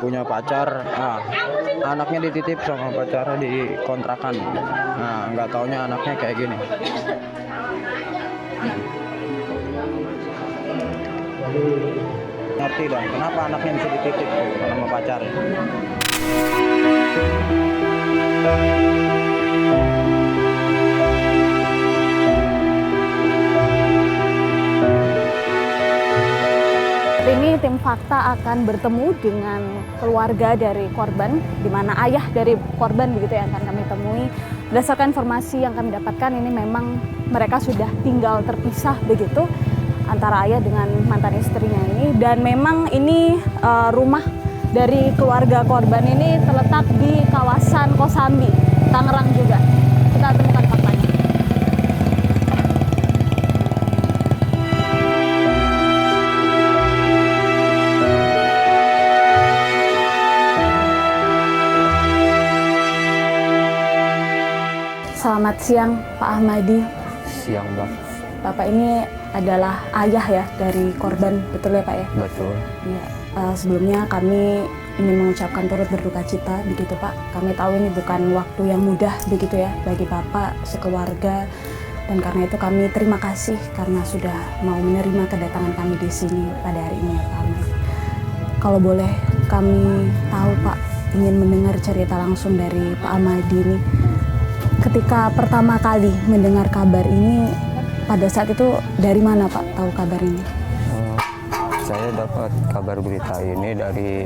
punya pacar. Nah, anaknya dititip sama pacarnya di kontrakan. Nah, nggak taunya anaknya kayak gini. Ngerti dong, kenapa anaknya bisa dititip sama pacarnya? Ini tim Fakta akan bertemu dengan keluarga dari korban, di mana ayah dari korban begitu yang akan kami temui. Berdasarkan informasi yang kami dapatkan, ini memang mereka sudah tinggal terpisah begitu antara ayah dengan mantan istrinya ini. Dan memang ini rumah dari keluarga korban ini terletak di kawasan Kosambi, Tangerang juga. Kita temukan faktanya. Selamat siang Pak Ahmadi. Siang, Mbak. Bapak ini adalah ayah ya dari korban, betul ya Pak ya? Betul. Ya, sebelumnya kami ingin mengucapkan turut berduka cita begitu Pak. Kami tahu ini bukan waktu yang mudah begitu ya bagi Bapak, sekeluarga. Dan karena itu kami terima kasih karena sudah mau menerima kedatangan kami di sini pada hari ini ya Pak Ahmadi. Kalau boleh kami tahu Pak, ingin mendengar cerita langsung dari Pak Ahmadi ini. Ketika pertama kali mendengar kabar ini, pada saat itu dari mana Pak tahu kabar ini? Saya dapat kabar berita ini dari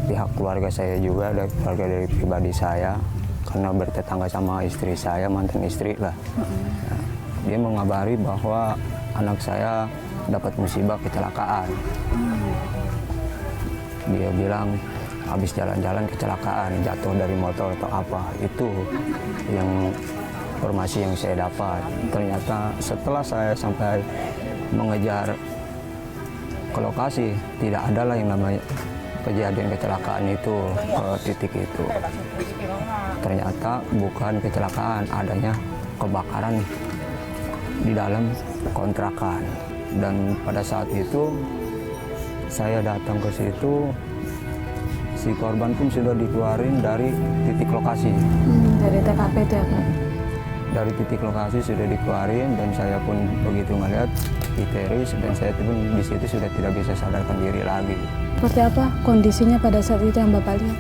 pihak keluarga saya juga, dari keluarga dari pribadi saya, karena bertetangga sama istri saya, mantan istri lah. Nah, dia mengabari bahwa anak saya dapat musibah kecelakaan. Dia bilang habis jalan-jalan kecelakaan, jatuh dari motor atau apa. Itu yang informasi yang saya dapat. Ternyata setelah saya sampai mengejar ke lokasi, tidak ada lah yang namanya kejadian kecelakaan itu ke titik itu. Ternyata bukan kecelakaan, adanya kebakaran di dalam kontrakan. Dan pada saat itu saya datang ke situ, si korban pun sudah dikeluarin dari titik lokasi. Dari TKP itu ya Pak? Dari titik lokasi sudah dikeluarin dan saya pun begitu melihat histeris dan saya pun di situ sudah tidak bisa sadarkan diri lagi. Seperti apa kondisinya pada saat itu yang Bapak lihat?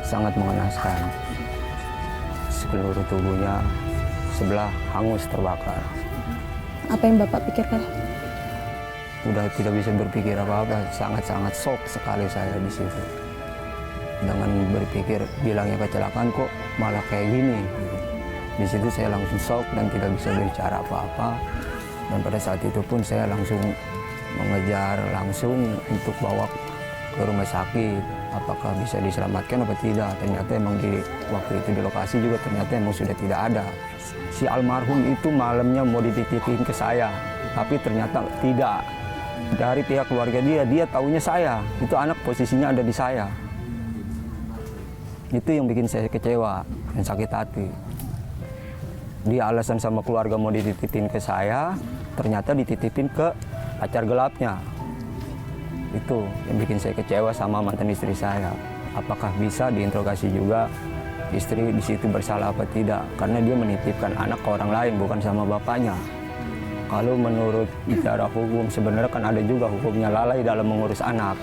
Sangat mengenaskan. Seluruh tubuhnya sebelah hangus terbakar. Apa yang Bapak pikirkan? Udah tidak bisa berpikir apa-apa, sangat-sangat shock sekali saya di situ. Dengan berpikir bilangnya kecelakaan kok malah kayak gini. Di situ saya langsung shock dan tidak bisa berbicara apa-apa. Dan pada saat itu pun saya langsung mengejar langsung untuk bawa ke rumah sakit. Apakah bisa diselamatkan atau tidak. Ternyata emang di waktu itu di lokasi juga ternyata emang sudah tidak ada. Si almarhum itu malamnya mau dititipin ke saya. Tapi ternyata tidak. Dari pihak keluarga dia taunya saya. Itu anak posisinya ada di saya. Itu yang bikin saya kecewa dan sakit hati. Dia alasan sama keluarga mau dititipin ke saya, ternyata dititipin ke pacar gelapnya. Itu yang bikin saya kecewa sama mantan istri saya. Apakah bisa diinterogasi juga istri di situ bersalah apa tidak? Karena dia menitipkan anak ke orang lain, bukan sama bapaknya. Kalau menurut bicara hukum, sebenarnya kan ada juga hukumnya lalai dalam mengurus anak.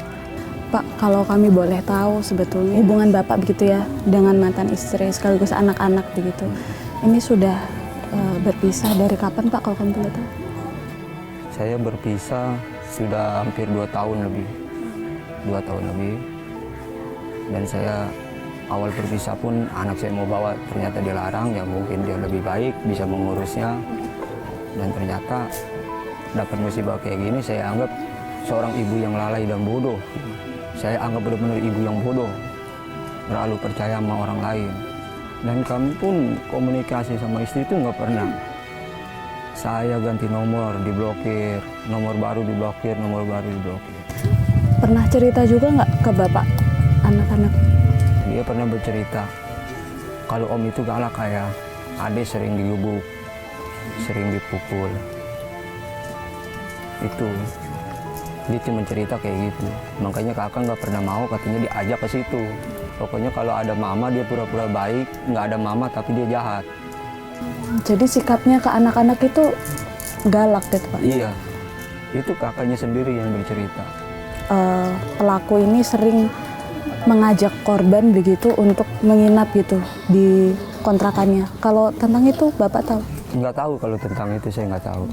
Pak, kalau kami boleh tahu sebetulnya hubungan Bapak begitu ya dengan mantan istri sekaligus anak-anak begitu. Ini sudah berpisah dari kapan Pak kalau kamu boleh tahu? Saya berpisah sudah hampir 2 tahun lebih. 2 tahun lebih. Dan saya awal berpisah pun anak saya mau bawa ternyata dilarang, ya mungkin dia lebih baik bisa mengurusnya. Dan ternyata dapat musibah kayak gini saya anggap seorang ibu yang lalai dan bodoh. Saya anggap benar-benar ibu yang bodoh, terlalu percaya sama orang lain. Dan kami pun komunikasi sama istri itu nggak pernah. Saya ganti nomor, diblokir, nomor baru diblokir, nomor baru diblokir. Pernah cerita juga nggak ke Bapak anak-anak? Dia pernah bercerita, kalau om itu galak kayak adik sering digebuk, sering dipukul. Itu Dia cuma cerita kayak gitu. Makanya kakak nggak pernah mau, katanya diajak ke situ. Pokoknya kalau ada mama dia pura-pura baik, nggak ada mama tapi dia jahat. Jadi sikapnya ke anak-anak itu galak gitu Pak? Iya, itu kakaknya sendiri yang bercerita. Pelaku ini sering mengajak korban begitu untuk menginap gitu di kontrakannya. Kalau tentang itu Bapak tahu? Nggak tahu kalau tentang itu, saya nggak tahu.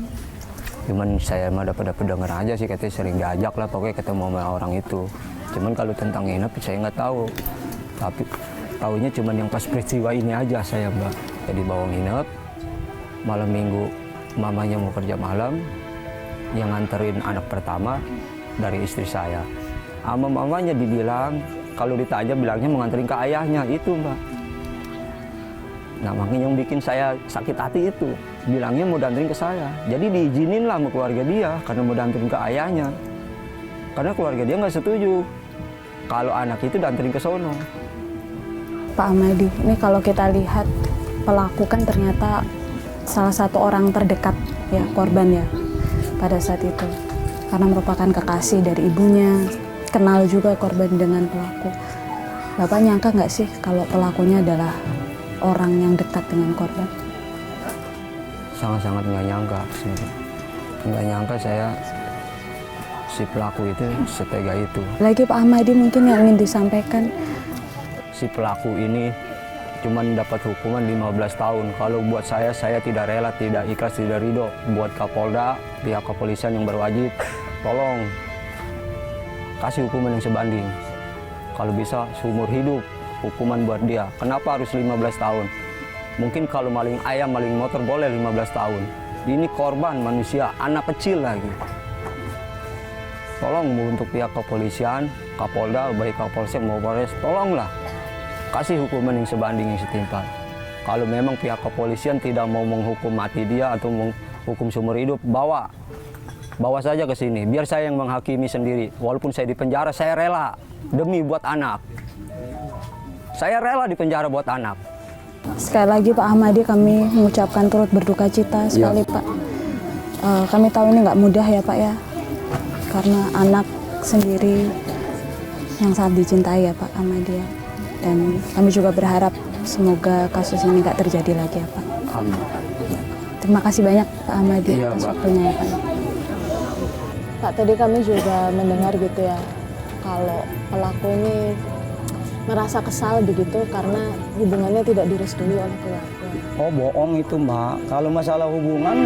Cuman saya mah dapat dengar aja sih, katanya sering diajak lah pokoknya ketemu sama orang itu. Cuman kalau tentang nginep saya nggak tahu. Tapi tahunya cuman yang pas peristiwa ini aja saya Mbak. Jadi bawa nginep, malam minggu mamanya mau kerja malam, yang nganterin anak pertama dari istri saya. Sama mamanya dibilang, kalau ditanya bilangnya mau nganterin ke ayahnya, itu Mbak. Nah makanya yang bikin saya sakit hati itu, bilangnya mau danterin ke saya. Jadi diizinin lah sama keluarga dia, karena mau danterin ke ayahnya. Karena keluarga dia nggak setuju kalau anak itu danterin ke sono. Pak Ahmadi, ini kalau kita lihat pelaku kan ternyata salah satu orang terdekat ya korban ya pada saat itu. Karena merupakan kekasih dari ibunya, kenal juga korban dengan pelaku. Bapak nyangka nggak sih kalau pelakunya adalah orang yang dekat dengan korban? Sangat-sangat nggak nyangka sebenarnya. Nggak nyangka saya si pelaku itu setega itu. Lagi Pak Ahmadi mungkin yang ingin disampaikan. Si pelaku ini cuman dapat hukuman 15 tahun. Kalau buat saya tidak rela, tidak ikhlas, tidak ridho. Buat Kapolda, pihak kepolisian yang berwajib, tolong kasih hukuman yang sebanding. Kalau bisa seumur hidup hukuman buat dia. Kenapa harus 15 tahun? Mungkin kalau maling ayam, maling motor boleh 15 tahun. Ini korban manusia, anak kecil lagi. Tolong untuk pihak kepolisian, Kapolda, baik Kapolsek maupun Polres, tolonglah kasih hukuman yang sebanding yang setimpal. Kalau memang pihak kepolisian tidak mau menghukum mati dia atau menghukum seumur hidup, bawa saja ke sini. Biar saya yang menghakimi sendiri. Walaupun saya di penjara, saya rela demi buat anak. Saya rela di penjara buat anak. Sekali lagi Pak Ahmadi kami mengucapkan turut berduka cita sekali Pak. Kami tahu ini nggak mudah ya Pak ya, karena anak sendiri yang sangat dicintai ya Pak Ahmadi ya. Dan kami juga berharap semoga kasus ini nggak terjadi lagi ya Pak. Amin. Terima kasih banyak Pak Ahmadi atas waktunya ya Pak. Pak, tadi kami juga mendengar gitu ya, kalau pelaku ini merasa kesal begitu karena hubungannya tidak direstui oleh keluarga. Oh bohong itu Mbak, kalau masalah hubungan